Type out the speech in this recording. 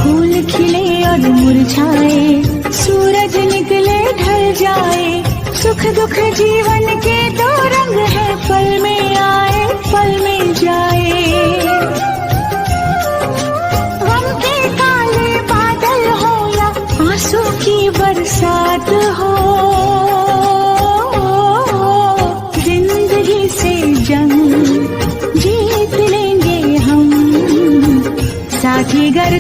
फूल खिले और मुरझाए, सूरज निकले ढल जाए, सुख दुख जीवन के दो रंग है, पल में आए पल में जाए। गम के काले बादल हो या आंसू की बरसात हो, जिंदगी से जंग जीत लेंगे हम, साथी गर